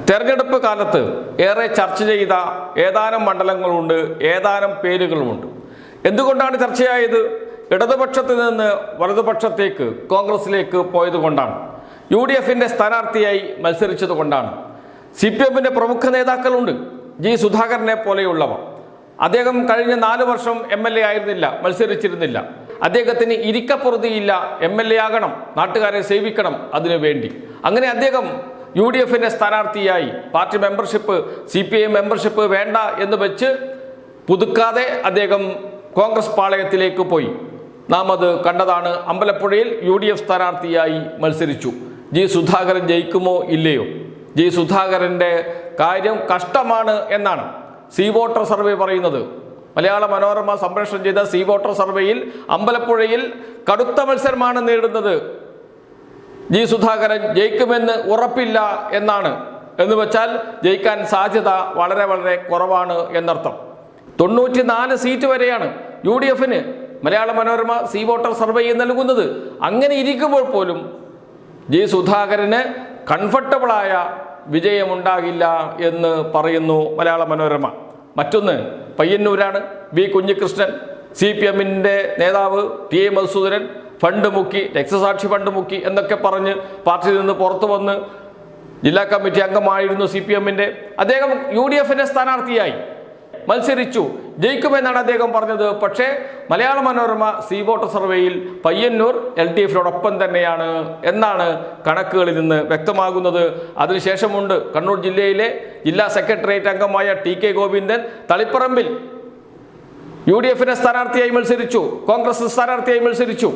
തെരഞ്ഞെടുപ്പ് കാലത്ത് ഏറെ ചർച്ച ചെയ്ത ഏതാനും മണ്ഡലങ്ങളുണ്ട്, ഏതാനും പേരുകളുമുണ്ട്. എന്തുകൊണ്ടാണ് ചർച്ചയായത്? ഇടതുപക്ഷത്ത് നിന്ന് വലതുപക്ഷത്തേക്ക് കോൺഗ്രസിലേക്ക് പോയതുകൊണ്ടാണ്. UDFിൻ്റെ സ്ഥാനാർത്ഥിയായി മത്സരിച്ചതുകൊണ്ടാണ്. CPMൻ്റെ പ്രമുഖ നേതാക്കളുണ്ട്, G. സുധാകരനെ പോലെയുള്ളവ. അദ്ദേഹം കഴിഞ്ഞ 4 വർഷം MLA ആയിരുന്നില്ല, മത്സരിച്ചിരുന്നില്ല. അദ്ദേഹത്തിന് ഇരിക്കപ്പുറതിയില്ല, MLA ആകണം, നാട്ടുകാരെ സേവിക്കണം, അതിനു വേണ്ടി. അങ്ങനെ അദ്ദേഹം UDFിൻ്റെ സ്ഥാനാർത്ഥിയായി പാർട്ടി മെമ്പർഷിപ്പ്, CPI മെമ്പർഷിപ്പ് വേണ്ട എന്ന് വെച്ച് പുതുക്കാതെ അദ്ദേഹം കോൺഗ്രസ് പാളയത്തിലേക്ക് പോയി. നാം അത് കണ്ടതാണ്. അമ്പലപ്പുഴയിൽ UDF സ്ഥാനാർത്ഥിയായി മത്സരിച്ചു. G. സുധാകരൻ ജയിക്കുമോ ഇല്ലയോ? G. സുധാകരൻ്റെ കാര്യം കഷ്ടമാണ് എന്നാണ് സി വോട്ടർ സർവേ പറയുന്നത്. മലയാള മനോരമ സംപ്രേഷണം ചെയ്ത സി വോട്ടർ സർവേയിൽ അമ്പലപ്പുഴയിൽ കടുത്ത മത്സരമാണ് നേരിടുന്നത്. G. സുധാകരൻ ജയിക്കുമെന്ന് ഉറപ്പില്ല എന്നാണ്. എന്ന് വെച്ചാൽ ജയിക്കാൻ സാധ്യത വളരെ വളരെ കുറവാണ് എന്നർത്ഥം. 94 സീറ്റ് വരെയാണ് UDFന് Malayala Manorama C voter survey നൽകുന്നത്. അങ്ങനെ ഇരിക്കുമ്പോൾ പോലും G. സുധാകരന് കംഫർട്ടബിളായ വിജയമുണ്ടാകില്ല എന്ന് പറയുന്നു മലയാള മനോരമ. മറ്റൊന്ന് പയ്യന്നൂരാണ്. B. കുഞ്ഞികൃഷ്ണൻ, CPMൻ്റെ നേതാവ് TA. മധുസൂദനൻ ഫണ്ട് മുക്കി, രക്തസാക്ഷി ഫണ്ട് മുക്കി എന്നൊക്കെ പറഞ്ഞ് പാർട്ടിയിൽ നിന്ന് പുറത്തു വന്ന് ജില്ലാ കമ്മിറ്റി അംഗമായിരുന്നു CPMൻ്റെ. അദ്ദേഹം UDFിൻ്റെ സ്ഥാനാർത്ഥിയായി മത്സരിച്ചു, ജയിക്കുമെന്നാണ് അദ്ദേഹം പറഞ്ഞത്. പക്ഷേ മലയാള മനോരമ സി വോട്ടർ സർവേയിൽ പയ്യന്നൂർ LDFനോടൊപ്പം തന്നെയാണ് എന്നാണ് കണക്കുകളിൽ നിന്ന് വ്യക്തമാകുന്നത്. അതിനുശേഷമുണ്ട് കണ്ണൂർ ജില്ലയിലെ ജില്ലാ സെക്രട്ടേറിയറ്റ് അംഗമായ TK ഗോവിന്ദൻ തളിപ്പറമ്പിൽ UDFിൻ്റെ സ്ഥാനാർത്ഥിയായി മത്സരിച്ചു, കോൺഗ്രസ് സ്ഥാനാർത്ഥിയായി മത്സരിച്ചു.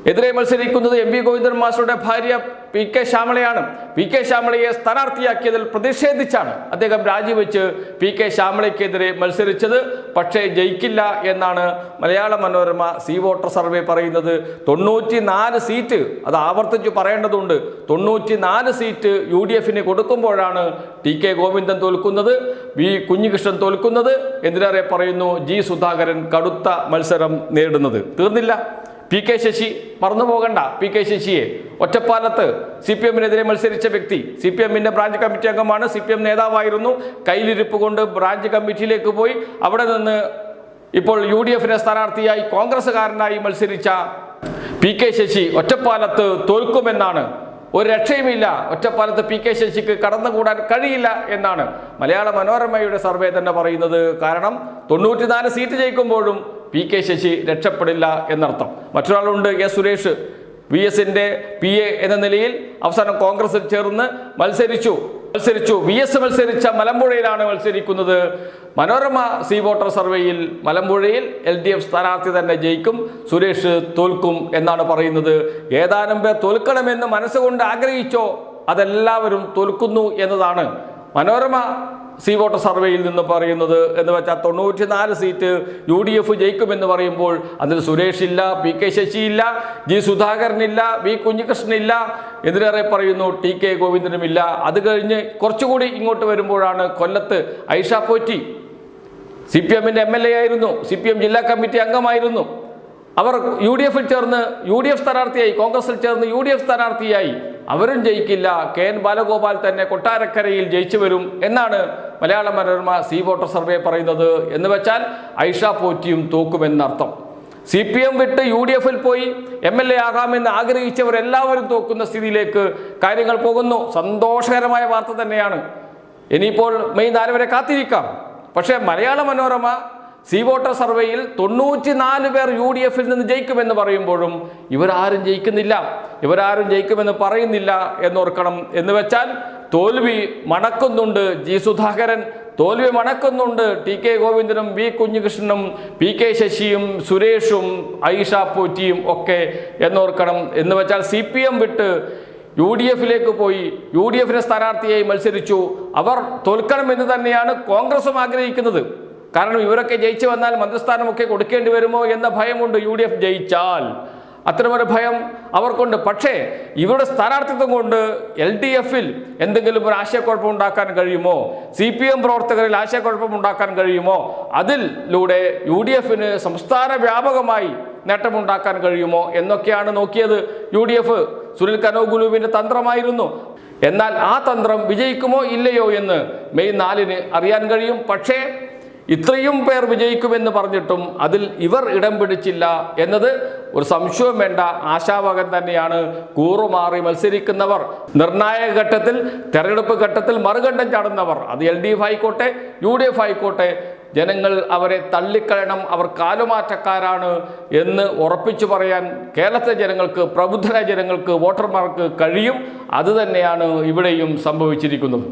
എതിരെ മത്സരിക്കുന്നത് MP ഗോവിന്ദൻ മാസ്റ്ററുടെ ഭാര്യ PK ശ്യാമളയാണ്. PK ശ്യാമളയെ സ്ഥാനാർത്ഥിയാക്കിയതിൽ പ്രതിഷേധിച്ചാണ് അദ്ദേഹം രാജിവെച്ച് PK ശ്യാമളയ്ക്കെതിരെ മത്സരിച്ചത്. പക്ഷേ ജയിക്കില്ല എന്നാണ് Malayala Manorama C voter survey പറയുന്നത്. 94 സീറ്റ്, അത് ആവർത്തിച്ച് പറയേണ്ടതുണ്ട്, 94 സീറ്റ് UDFന് കൊടുക്കുമ്പോഴാണ് TK ഗോവിന്ദൻ തോൽക്കുന്നത്, B. കുഞ്ഞികൃഷ്ണൻ തോൽക്കുന്നത്. എന്തിനേറെ പറയുന്നു, G. സുധാകരൻ കടുത്ത മത്സരം നേടുന്നത്. തീർന്നില്ല. PK ശശി, മറന്നു പോകണ്ട PK ശശിയെ. ഒറ്റപ്പാലത്ത് CPMനെതിരെ മത്സരിച്ച വ്യക്തി, CPMൻ്റെ ബ്രാഞ്ച് കമ്മിറ്റി അംഗമാണ്, CPM നേതാവായിരുന്നു. കയ്യിലിരിപ്പ് കൊണ്ട് ബ്രാഞ്ച് കമ്മിറ്റിയിലേക്ക് പോയി. അവിടെ നിന്ന് ഇപ്പോൾ UDFിൻ്റെ സ്ഥാനാർത്ഥിയായി കോൺഗ്രസ്സുകാരനായി മത്സരിച്ച PK ശശി ഒറ്റപ്പാലത്ത് തോൽക്കുമെന്നാണ്. ഒരു രക്ഷയുമില്ല, ഒറ്റപ്പാലത്ത് PK ശശിക്ക് കടന്നുകൂടാൻ കഴിയില്ല എന്നാണ് മലയാള മനോരമയുടെ സർവേ തന്നെ പറയുന്നത്. കാരണം 94 സീറ്റ് ജയിക്കുമ്പോഴും PK ശശി രക്ഷപ്പെടില്ല എന്നർത്ഥം. മറ്റൊരാളുണ്ട്, S. സുരേഷ്, VSൻ്റെ PA എന്ന നിലയിൽ അവസാനം കോൺഗ്രസിൽ ചേർന്ന് മത്സരിച്ചു. VS മത്സരിച്ച മലമ്പുഴയിലാണ് മത്സരിക്കുന്നത്. മനോരമ സി വോട്ടർ സർവേയിൽ മലമ്പുഴയിൽ LDF സ്ഥാനാർത്ഥി തന്നെ ജയിക്കും, സുരേഷ് തോൽക്കും എന്നാണ് പറയുന്നത്. ഏതാനും പേർ തോൽക്കണമെന്ന് മനസ്സുകൊണ്ട് ആഗ്രഹിച്ചോ അതെല്ലാവരും തോൽക്കുന്നു എന്നതാണ് മനോരമ സി വോട്ടർ സർവേയിൽ നിന്ന് പറയുന്നത്. എന്ന് വെച്ചാൽ 94 സീറ്റ് UDF ജയിക്കുമെന്ന് പറയുമ്പോൾ അതിൽ സുരേഷ് ഇല്ല, PK ശശി ഇല്ല, G. സുധാകരനില്ല, B. കുഞ്ഞികൃഷ്ണനില്ല, എന്തിനേറെ പറയുന്നു TK ഗോവിന്ദനുമില്ല. അത് കഴിഞ്ഞ് കുറച്ചുകൂടി ഇങ്ങോട്ട് വരുമ്പോഴാണ് കൊല്ലത്ത് ഐഷ പോറ്റി, CPMൻ്റെ MLA ആയിരുന്നു, CPM ജില്ലാ കമ്മിറ്റി അംഗമായിരുന്നു. അവർ UDFിൽ ചേർന്ന് UDF സ്ഥാനാർത്ഥിയായി, കോൺഗ്രസിൽ ചേർന്ന് UDF സ്ഥാനാർത്ഥിയായി. അവരും ജയിക്കില്ല, KN ബാലഗോപാൽ തന്നെ കൊട്ടാരക്കരയിൽ ജയിച്ചു വരും എന്നാണ് Malayala Manorama C voter survey പറയുന്നത്. എന്ന് വെച്ചാൽ ഐഷ പോറ്റിയും തോക്കുമെന്നർത്ഥം. CPM വിട്ട് UDFിൽ പോയി MLA ആകാമെന്ന് ആഗ്രഹിച്ചവരെല്ലാവരും തോക്കുന്ന സ്ഥിതിയിലേക്ക് കാര്യങ്ങൾ പോകുന്നു. സന്തോഷകരമായ വാർത്ത തന്നെയാണ്. ഇനിയിപ്പോൾ മെയ് 4 വരെ കാത്തിരിക്കാം. പക്ഷേ മലയാള മനോരമ സി വോട്ടർ സർവേയിൽ 94 പേർ UDFിൽ നിന്ന് ജയിക്കുമെന്ന് പറയുമ്പോഴും ഇവരാരും ജയിക്കുന്നില്ല, ഇവരാരും ജയിക്കുമെന്ന് പറയുന്നില്ല എന്നോർക്കണം. എന്ന് വെച്ചാൽ തോൽവി മണക്കുന്നുണ്ട് G. സുധാകരൻ, തോൽവി മണക്കുന്നുണ്ട് TK ഗോവിന്ദനും B. കുഞ്ഞികൃഷ്ണനും PK ശശിയും സുരേഷും ഐഷ പോറ്റിയും ഒക്കെ എന്നോർക്കണം. എന്ന് വെച്ചാൽ CPM വിട്ട് UDFിലേക്ക് പോയി UDFിൻ്റെ സ്ഥാനാർത്ഥിയായി മത്സരിച്ചു. അവർ തോൽക്കണമെന്ന് തന്നെയാണ് കോൺഗ്രസും ആഗ്രഹിക്കുന്നത്. കാരണം ഇവരൊക്കെ ജയിച്ചു വന്നാൽ മന്ത്രിസ്ഥാനമൊക്കെ കൊടുക്കേണ്ടി വരുമോ എന്ന ഭയമുണ്ട്. UDF ജയിച്ചാൽ അത്തരമൊരു ഭയം അവർക്കുണ്ട്. പക്ഷേ ഇവരുടെ സ്ഥാനാർത്ഥിത്വം കൊണ്ട് LDFിൽ എന്തെങ്കിലും ഒരു ആശയക്കുഴപ്പം ഉണ്ടാക്കാൻ കഴിയുമോ? CPM പ്രവർത്തകരിൽ ആശയക്കുഴപ്പം ഉണ്ടാക്കാൻ കഴിയുമോ? അതിലൂടെ UDFന് സംസ്ഥാന വ്യാപകമായി നേട്ടമുണ്ടാക്കാൻ കഴിയുമോ എന്നൊക്കെയാണ് നോക്കിയത് UDF. സുനിൽ കനോഗുലുവിൻ്റെ തന്ത്രമായിരുന്നു. എന്നാൽ ആ തന്ത്രം വിജയിക്കുമോ ഇല്ലയോ എന്ന് മെയ് 4-ന് അറിയാൻ കഴിയും. പക്ഷേ ഇത്രയും പേർ വിജയിക്കുമെന്ന് പറഞ്ഞിട്ടും അതിൽ ഇവർ ഇടം പിടിച്ചില്ല എന്നത് ഒരു സംശയവും വേണ്ട ആശാവഹം തന്നെയാണ്. കൂറുമാറി മത്സരിക്കുന്നവർ, നിർണായക ഘട്ടത്തിൽ, തെരഞ്ഞെടുപ്പ് ഘട്ടത്തിൽ മറുകണ്ഠം ചാടുന്നവർ, അത് LDF ആയിക്കോട്ടെ UDF ആയിക്കോട്ടെ, ജനങ്ങൾ അവരെ തള്ളിക്കളയണം, അവർ കാലുമാറ്റക്കാരാണ് എന്ന് ഉറപ്പിച്ചു പറയാൻ കേരളത്തിലെ ജനങ്ങൾക്ക്, പ്രബുദ്ധരായ ജനങ്ങൾക്ക്, വോട്ടർമാർക്ക് കഴിയും. അതുതന്നെയാണ് ഇവിടെയും സംഭവിച്ചിരിക്കുന്നത്.